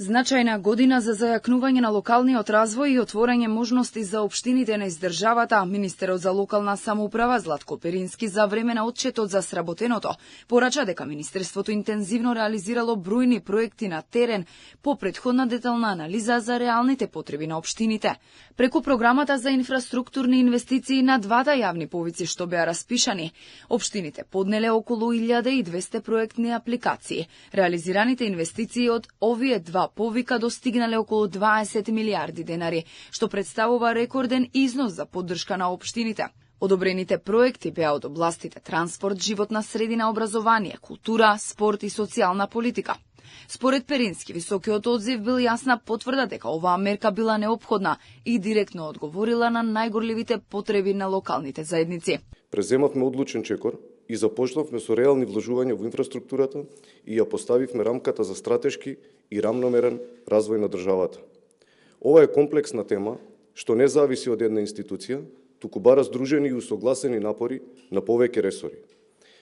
Значајна година за зајакнување на локалниот развој и отворање можности за општините на издржавата, министерот за локална самоуправа Златко Перински за време на отчетот за сработеното порача дека министерството интензивно реализирало бројни проекти на терен по претходна детална анализа за реалните потреби на општините. Преку програмата за инфраструктурни инвестиции на двата јавни повици што беа распишани, општините поднеле околу 1200 проектни апликации. Реализираните инвестиции од овие два повика достигнале околу 20 милиарди денари, што представува рекорден износ за поддршка на општините. Одобрените проекти беа од областите транспорт, животна средина, образование, култура, спорт и социјална политика. Според Перински, високиот одзив бил јасна потврда дека оваа мерка била неопходна и директно одговорила на најгорливите потреби на локалните заедници. Преземавме одлучен чекор и започнавме со реални вложувања во инфраструктурата и ја поставивме рамката за стратешки и рамномерен развој на државата. Ова е комплексна тема што не зависи од една институција, туку бара здружени и усогласени напори на повеќе ресори.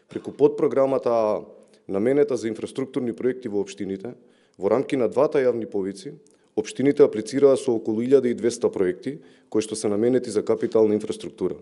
Преку подпрограмата А, наменета за инфраструктурни проекти во општините, во рамки на двата јавни повици, општините аплицираа со околу 1200 проекти кои што се наменети за капитална инфраструктура.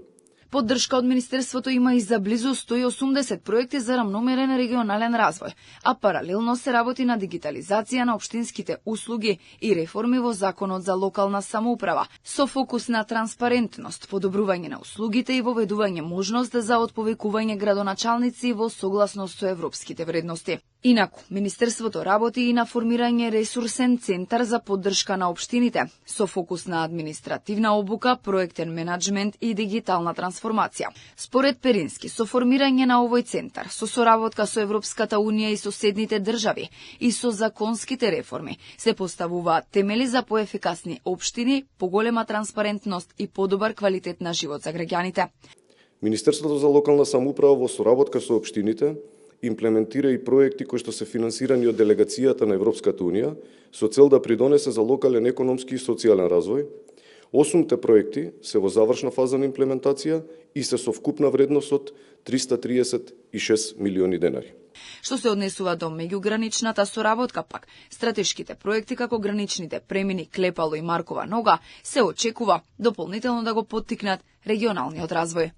Поддршка од Министерството има и за близу 180 проекти за рамномерен регионален развој, а паралелно се работи на дигитализација на општинските услуги и реформи во Законот за локална самоуправа, со фокус на транспарентност, подобрување на услугите и воведување можност за отповекување градоначалници во согласност со европските вредности. Инаку, Министерството работи и на формирање ресурсен центар за поддршка на општините, со фокус на административна обука, проектен менаџмент и дигитална трансформација. Според Перински, со формирање на овој центар, со соработка со Европската унија и соседните држави и со законските реформи, се поставуваат темели за поефикасни општини, поголема транспарентност и подобар квалитет на живот за граѓаните. Министерството за локална самоуправа во соработка со општините имплементира и проекти кои што се финансирани од делегацијата на Европската унија со цел да придонесе за локален економски и социјален развој. 8 проекти се во завршна фаза на имплементација и се со вкупна вредност од 336 милиони денари. Што се однесува до меѓуграничната соработка пак, стратешките проекти како граничните премини Клепало и Маркова нога се очекува дополнително да го поттикнат регионалниот развој.